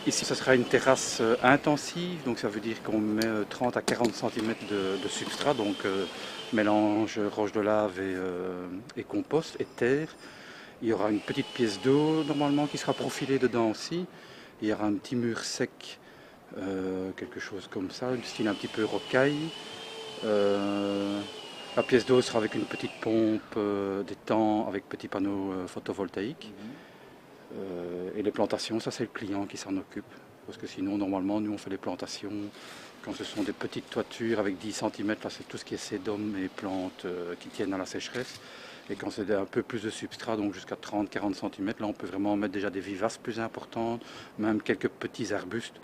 Ici, ce sera une terrasse intensive, donc ça veut dire qu'on met 30 à 40 cm de substrat, donc mélange roche de lave et compost et terre. Il y aura une petite pièce d'eau normalement qui sera profilée dedans aussi. Il y aura un petit mur sec, quelque chose comme ça, un style un petit peu rocaille. La pièce d'eau sera avec une petite pompe d'étang avec petits panneaux photovoltaïques. Et les plantations, ça c'est le client qui s'en occupe. Parce que sinon, normalement, nous on fait les plantations quand ce sont des petites toitures avec 10 cm, là c'est tout ce qui est sédum et plantes qui tiennent à la sécheresse. Et quand c'est un peu plus de substrat, donc jusqu'à 30-40 cm, là on peut vraiment mettre déjà des vivaces plus importantes, même quelques petits arbustes.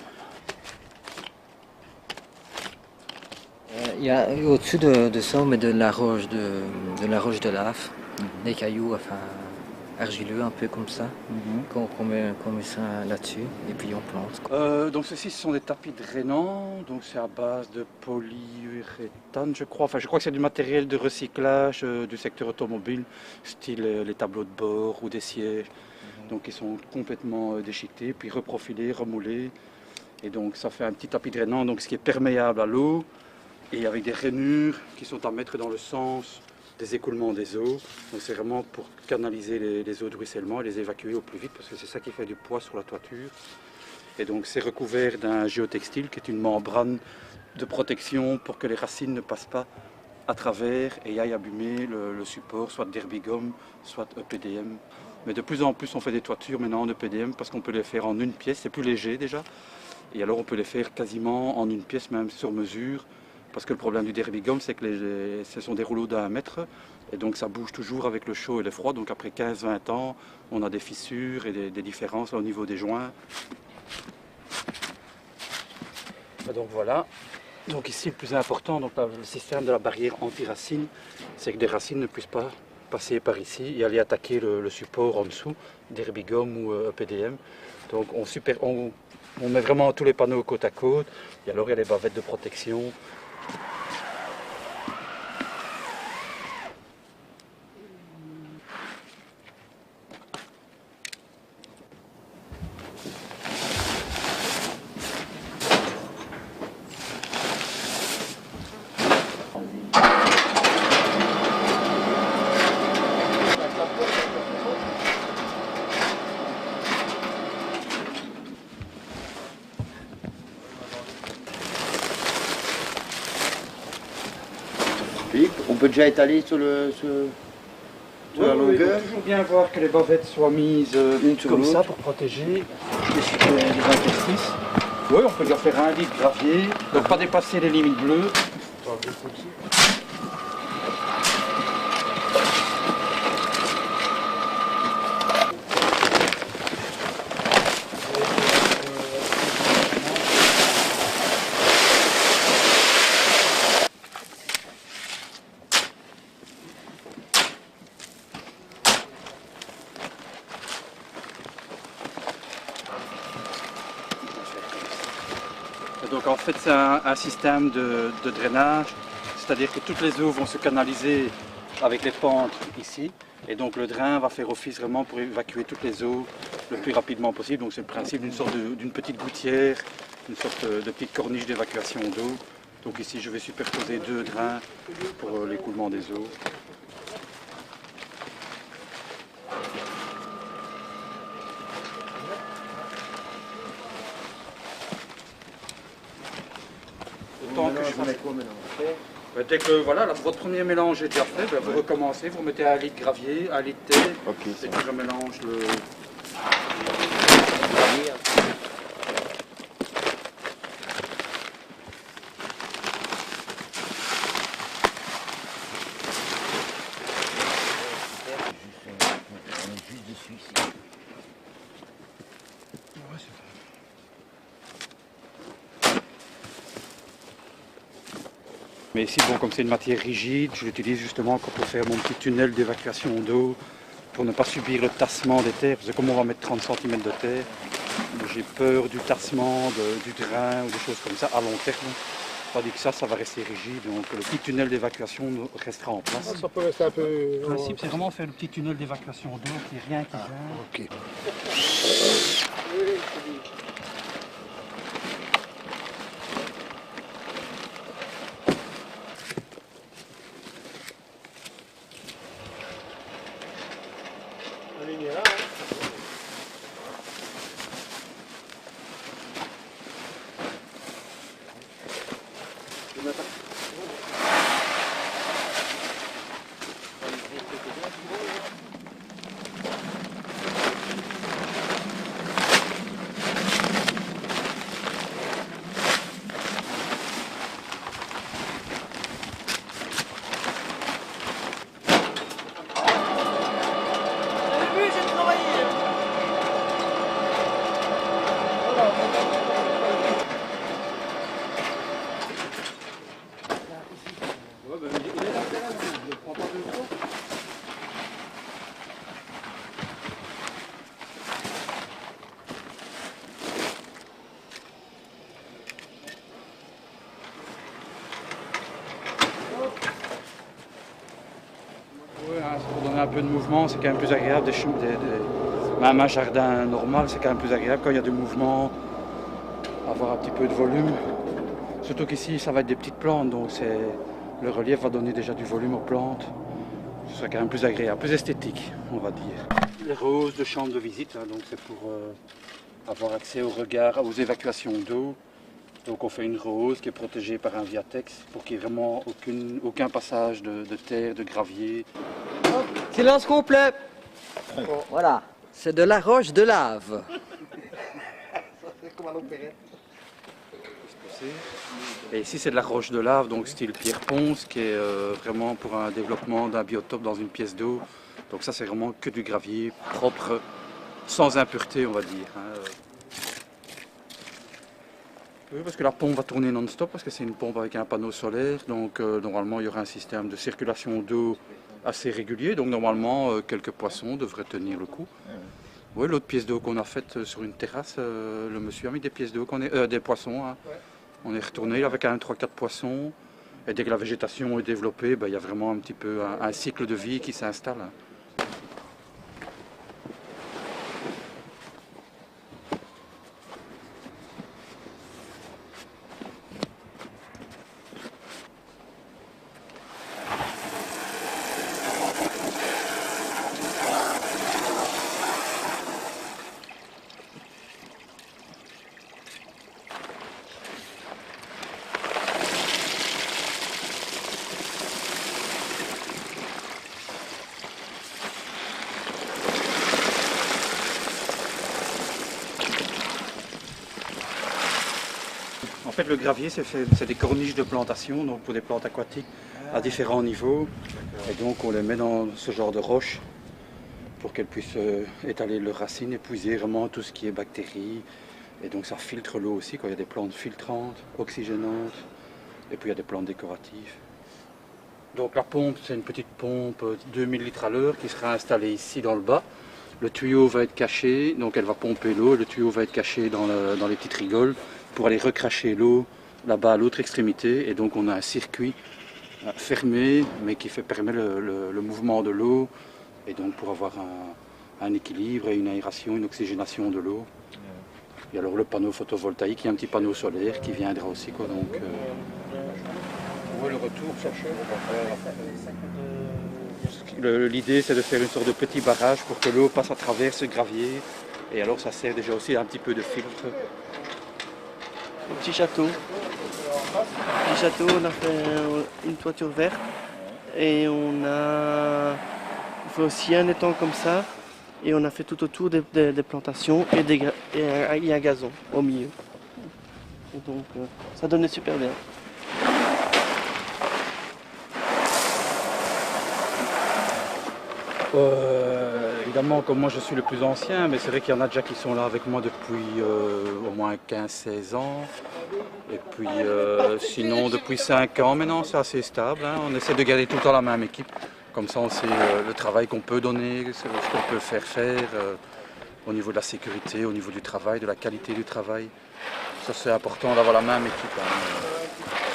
Il y a au-dessus de ça, on met de la roche de lave, des cailloux, enfin argileux, un peu comme ça, qu'on met ça là-dessus et puis on plante. Donc ceci, ce sont des tapis drainants, donc c'est à base de polyuréthane, je crois. Enfin, je crois que c'est du matériel de recyclage du secteur automobile, style les tableaux de bord ou des sièges. Donc ils sont complètement déchiquetés, puis reprofilés, remoulés. Et donc ça fait un petit tapis drainant, donc ce qui est perméable à l'eau, et avec des rainures qui sont à mettre dans le sens des écoulements des eaux. Donc c'est vraiment pour canaliser les eaux de ruissellement et les évacuer au plus vite, parce que c'est ça qui fait du poids sur la toiture. Et donc c'est recouvert d'un géotextile qui est une membrane de protection pour que les racines ne passent pas à travers et aillent abîmer le support, soit d'herbigum, soit EPDM. Mais de plus en plus on fait des toitures maintenant en EPDM parce qu'on peut les faire en une pièce, c'est plus léger déjà. Et alors on peut les faire quasiment en une pièce, même sur mesure. Parce que le problème du derbigum, c'est que ce sont des rouleaux d'1 mètre. Et donc ça bouge toujours avec le chaud et le froid. Donc après 15-20 ans, on a des fissures et des différences au niveau des joints. Et donc voilà. Donc ici le plus important, donc le système de la barrière anti-racine, c'est que des racines ne puissent pas passer par ici et aller attaquer le support en dessous, d'herbigum ou EPDM. Donc on met vraiment tous les panneaux côte à côte. Et alors il y a les bavettes de protection. On peut déjà étaler sur la longueur. Il faut toujours bien voir que les bavettes soient mises comme ça pour protéger les interstices. Oui, on peut leur faire un lit de gravier, donc pas dépasser les limites bleues. Donc en fait c'est un système de drainage, c'est-à-dire que toutes les eaux vont se canaliser avec les pentes ici, et donc le drain va faire office vraiment pour évacuer toutes les eaux le plus rapidement possible. Donc c'est le principe d'une petite gouttière, une sorte de petite corniche d'évacuation d'eau. Donc ici je vais superposer 2 drains pour l'écoulement des eaux. Dès que voilà, votre premier mélange est déjà fait, vous recommencez, vous mettez 1 litre de gravier, 1 litre de terre, et puis je mélange le gravier. Juste dessus ici. Mais ici, bon, comme c'est une matière rigide, je l'utilise justement pour faire mon petit tunnel d'évacuation d'eau, pour ne pas subir le tassement des terres, parce que comme on va mettre 30 cm de terre, j'ai peur du tassement, du drain ou des choses comme ça à long terme. Tandis que ça va rester rigide, donc le petit tunnel d'évacuation restera en place. Ça peut rester un peu... Le principe, c'est vraiment faire le petit tunnel d'évacuation d'eau, qu'il n'y ait rien qui vient. Ok. peu de mouvement, c'est quand même plus agréable. Même un jardin normal, c'est quand même plus agréable quand il y a du mouvement, avoir un petit peu de volume. Surtout qu'ici, ça va être des petites plantes, donc le relief va donner déjà du volume aux plantes. Ce sera quand même plus agréable, plus esthétique, on va dire. Les roses de chambre de visite, hein, donc c'est pour avoir accès au regard, aux évacuations d'eau. Donc on fait une rose qui est protégée par un viatex pour qu'il n'y ait vraiment aucun passage de terre, de gravier. Silence complet. Voilà. C'est de la roche de lave. Et ici c'est de la roche de lave, donc style pierre ponce, qui est vraiment pour un développement d'un biotope dans une pièce d'eau. Donc ça c'est vraiment que du gravier propre, sans impureté on va dire. Hein. Oui, parce que la pompe va tourner non-stop, parce que c'est une pompe avec un panneau solaire, donc normalement il y aura un système de circulation d'eau assez régulier, donc normalement quelques poissons devraient tenir le coup. Oui, l'autre pièce d'eau qu'on a faite sur une terrasse, le monsieur a mis des pièces d'eau, des poissons. Hein. On est retourné avec un 3-4 poissons, et dès que la végétation est développée, il y a vraiment un petit peu un cycle de vie qui s'installe. Hein. En fait, le gravier, c'est des corniches de plantation, donc pour des plantes aquatiques à différents niveaux. Et donc, on les met dans ce genre de roche pour qu'elles puissent étaler leurs racines, épuiser vraiment tout ce qui est bactéries. Et donc, ça filtre l'eau aussi, quand il y a des plantes filtrantes, oxygénantes, et puis il y a des plantes décoratives. Donc, la pompe, c'est une petite pompe 2000 litres à l'heure qui sera installée ici dans le bas. Le tuyau va être caché, donc elle va pomper l'eau, le tuyau va être caché dans les petites rigoles pour aller recracher l'eau là-bas à l'autre extrémité. Et donc on a un circuit fermé, mais qui permet le mouvement de l'eau, et donc pour avoir un équilibre et une aération, une oxygénation de l'eau. Et alors le panneau photovoltaïque, il y a un petit panneau solaire qui viendra aussi, quoi. Donc, le retour, l'idée c'est de faire une sorte de petit barrage pour que l'eau passe à travers ce gravier, et alors ça sert déjà aussi un petit peu de filtre. Un petit château. On a fait une toiture verte et on a fait aussi un étang comme ça, et on a fait tout autour des plantations et il y a un gazon au milieu. Et donc ça donnait super bien. Évidemment, comme moi je suis le plus ancien, mais c'est vrai qu'il y en a déjà qui sont là avec moi depuis au moins 15-16 ans. Et puis sinon depuis 5 ans maintenant, c'est assez stable. Hein. On essaie de garder tout le temps la même équipe. Comme ça on sait le travail qu'on peut donner, ce qu'on peut faire au niveau de la sécurité, au niveau du travail, de la qualité du travail. Ça c'est important d'avoir la même équipe. Hein.